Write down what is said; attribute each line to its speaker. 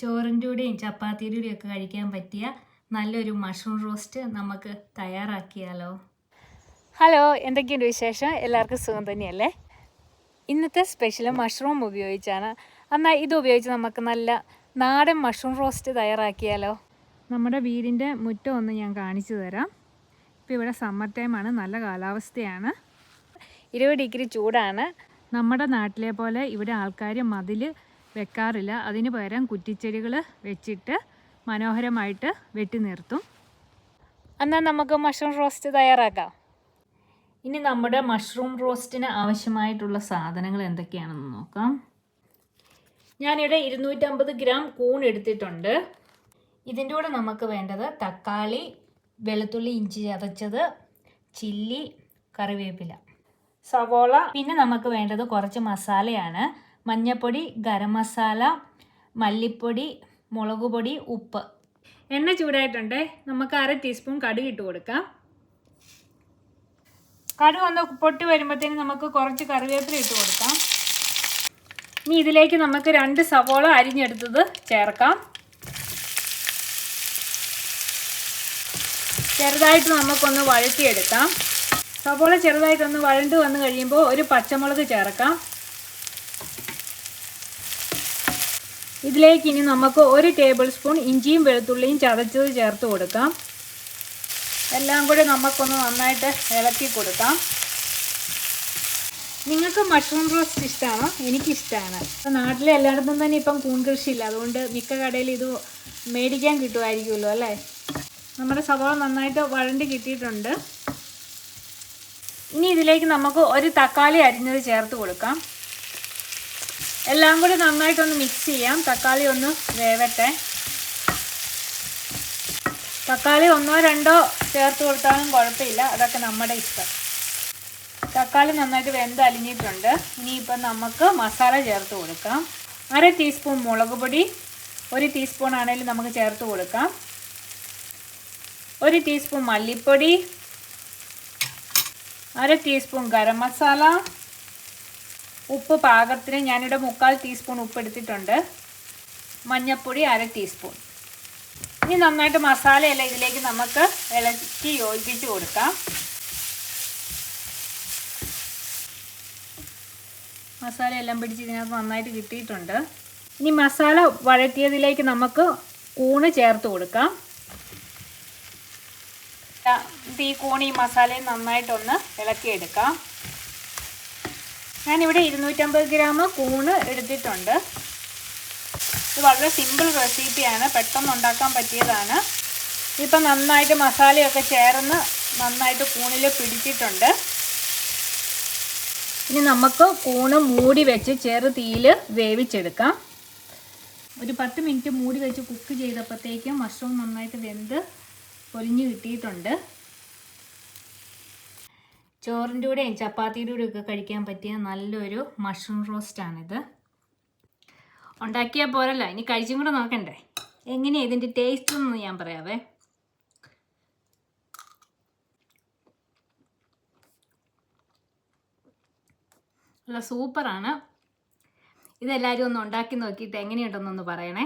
Speaker 1: ചോറിൻ്റെ കൂടെയും ചപ്പാത്തിയുടെ കൂടെയും ഒക്കെ കഴിക്കാൻ പറ്റിയ നല്ലൊരു മഷ്റൂം റോസ്റ്റ് നമുക്ക് തയ്യാറാക്കിയാലോ. ഹലോ, എന്തൊക്കെയുണ്ട് വിശേഷം? എല്ലാവർക്കും സുഖം തന്നെയല്ലേ? ഇന്നത്തെ സ്പെഷ്യൽ മഷ്റൂം ഉപയോഗിച്ചാണ്. എന്നാൽ ഇത് ഉപയോഗിച്ച് നമുക്ക് നല്ല നാടൻ മഷ്റൂം റോസ്റ്റ് തയ്യാറാക്കിയാലോ. നമ്മുടെ വീടിൻ്റെ മുറ്റം ഒന്ന് ഞാൻ കാണിച്ചു തരാം. ഇപ്പോൾ ഇവിടെ സമ്മർ ടൈമാണ്, നല്ല കാലാവസ്ഥയാണ്, 20 ഡിഗ്രി ചൂടാണ്. നമ്മുടെ നാട്ടിലെ പോലെ ഇവിടെ ആൾക്കാർ മതിൽ വെക്കാറില്ല. അതിന് പകരം കുറ്റിച്ചെടികൾ വെച്ചിട്ട് മനോഹരമായിട്ട് വെട്ടി നിർത്തും. എന്നാൽ നമുക്ക് മഷ്റൂം റോസ്റ്റ് തയ്യാറാക്കാം. ഇനി നമ്മുടെ മഷ്റൂം റോസ്റ്റിന് ആവശ്യമായിട്ടുള്ള സാധനങ്ങൾ എന്തൊക്കെയാണെന്ന് നോക്കാം. ഞാനിവിടെ 250 ഗ്രാം കൂൺ എടുത്തിട്ടുണ്ട്. ഇതിൻ്റെ കൂടെ നമുക്ക് വേണ്ടത് തക്കാളി, വെളുത്തുള്ളി, ഇഞ്ചി ചതച്ചത്, ചില്ലി, കറിവേപ്പില, സവോള. പിന്നെ നമുക്ക് വേണ്ടത് കുറച്ച് മസാലയാണ്. മഞ്ഞൾപ്പൊടി, ഗരം മസാല, മല്ലിപ്പൊടി, മുളക് പൊടി, ഉപ്പ്. എണ്ണ ചൂടായിട്ടുണ്ട്. നമുക്ക് 1/2 ടീസ്പൂൺ കടുക് ഇട്ട് കൊടുക്കാം. കടുക് ഒന്ന് പൊട്ടി വരുമ്പോഴത്തേന് നമുക്ക് കുറച്ച് കറിവേപ്പില ഇട്ട് കൊടുക്കാം. ഇനി ഇതിലേക്ക് നമുക്ക് 2 സവോള അരിഞ്ഞെടുത്തത് ചേർക്കാം. ചെറുതായിട്ട് നമുക്കൊന്ന് വഴറ്റിയെടുക്കാം. സവോള ചെറുതായിട്ടൊന്ന് വഴണ്ട് വന്നു കഴിയുമ്പോൾ ഒരു പച്ചമുളക് ചേർക്കാം. ഇതിലേക്ക് ഇനി നമുക്ക് 1 ടേബിൾ സ്പൂൺ ഇഞ്ചിയും വെളുത്തുള്ളിയും ചതച്ചത് ചേർത്ത് കൊടുക്കാം. എല്ലാം കൂടി നമുക്കൊന്ന് നന്നായിട്ട് ഇളക്കി കൊടുക്കാം. നിങ്ങൾക്ക് മഷ്റൂം റോസ്റ്റ് ഇഷ്ടമാണോ? എനിക്കിഷ്ടമാണ്. അപ്പോൾ നാട്ടിലെ എല്ലായിടത്തും തന്നെ ഇപ്പം കൂൺ കൃഷിയില്ല, അതുകൊണ്ട് മിക്ക കടയിൽ ഇത് മേടിക്കാൻ കിട്ടുമായിരിക്കുമല്ലോ അല്ലേ. നമ്മുടെ സവാള നന്നായിട്ട് വഴണ്ടി കിട്ടിയിട്ടുണ്ട്. ഇനി ഇതിലേക്ക് നമുക്ക് 1 തക്കാളി അരിഞ്ഞത് ചേർത്ത് കൊടുക്കാം. എല്ലാം കൂടി നന്നായിട്ടൊന്ന് മിക്സ് ചെയ്യാം. തക്കാളി ഒന്ന് വേവട്ടെ. തക്കാളി 1-2 ചേർത്ത് കൊടുത്താലും കുഴപ്പമില്ല, അതൊക്കെ നമ്മുടെ ഇഷ്ടം. തക്കാളി നന്നായിട്ട് വെന്ത് അലിഞ്ഞിട്ടുണ്ട്. ഇനിയിപ്പം നമുക്ക് മസാല ചേർത്ത് കൊടുക്കാം. 1/2 ടീസ്പൂൺ മുളക് പൊടി, 1 ടീസ്പൂൺ ആണെങ്കിലും നമുക്ക് ചേർത്ത് കൊടുക്കാം. 1 ടീസ്പൂൺ മല്ലിപ്പൊടി, 1/2 ടീസ്പൂൺ ഗരം മസാല, ഉപ്പ് പാകത്തിന്. ഞാനിവിടെ 3/4 ടീസ്പൂൺ ഉപ്പ് എടുത്തിട്ടുണ്ട്. മഞ്ഞൾപ്പൊടി 1/2 ടീസ്പൂൺ. ഇനി നന്നായിട്ട് മസാലയെല്ലാം ഇതിലേക്ക് നമുക്ക് ഇളക്കി യോജിപ്പിച്ച് കൊടുക്കാം. മസാല എല്ലാം പിടിച്ച് ഇതിനകത്ത് നന്നായിട്ട് കിട്ടിയിട്ടുണ്ട്. ഇനി മസാല വഴറ്റിയതിലേക്ക് നമുക്ക് കൂണ് ചേർത്ത് കൊടുക്കാം. ഈ കൂണ് ഈ മസാലയും നന്നായിട്ടൊന്ന് ഇളക്കിയെടുക്കാം. ഞാനിവിടെ 250 ഗ്രാം കൂണ് എടുത്തിട്ടുണ്ട്. ഇത് വളരെ സിമ്പിൾ റെസിപ്പിയാണ്, പെട്ടെന്ന് ഉണ്ടാക്കാൻ പറ്റിയതാണ്. ഇപ്പം നന്നായിട്ട് മസാലയൊക്കെ ചേർന്ന് നന്നായിട്ട് കൂണിൽ പിടിച്ചിട്ടുണ്ട്. ഇനി നമുക്ക് കൂണ് മൂടി വെച്ച് ചെറു തീയിൽ വേവിച്ചെടുക്കാം. ഒരു 10 മിനിറ്റ് മൂടി വെച്ച് കുക്ക് ചെയ്തപ്പോഴത്തേക്കും മഷ്റൂം നന്നായിട്ട് വെന്ത് പൊരിഞ്ഞ് കിട്ടിയിട്ടുണ്ട്. ചോറിൻ്റെ കൂടെയും ചപ്പാത്തിയുടെ കൂടെയും ഒക്കെ കഴിക്കാൻ പറ്റിയ നല്ലൊരു മഷ്റൂം റോസ്റ്റാണിത്. ഉണ്ടാക്കിയാൽ പോരല്ല, ഇനി കഴിച്ചും കൂടെ നോക്കണ്ടേ. എങ്ങനെയാണ് ഇതിൻ്റെ ടേസ്റ്റ് എന്ന് ഞാൻ പറയാവേ. നല്ല സൂപ്പറാണ്. ഇതെല്ലാവരും ഒന്ന് ഉണ്ടാക്കി നോക്കിയിട്ട് എങ്ങനെയുണ്ടെന്നൊന്ന് പറയണേ.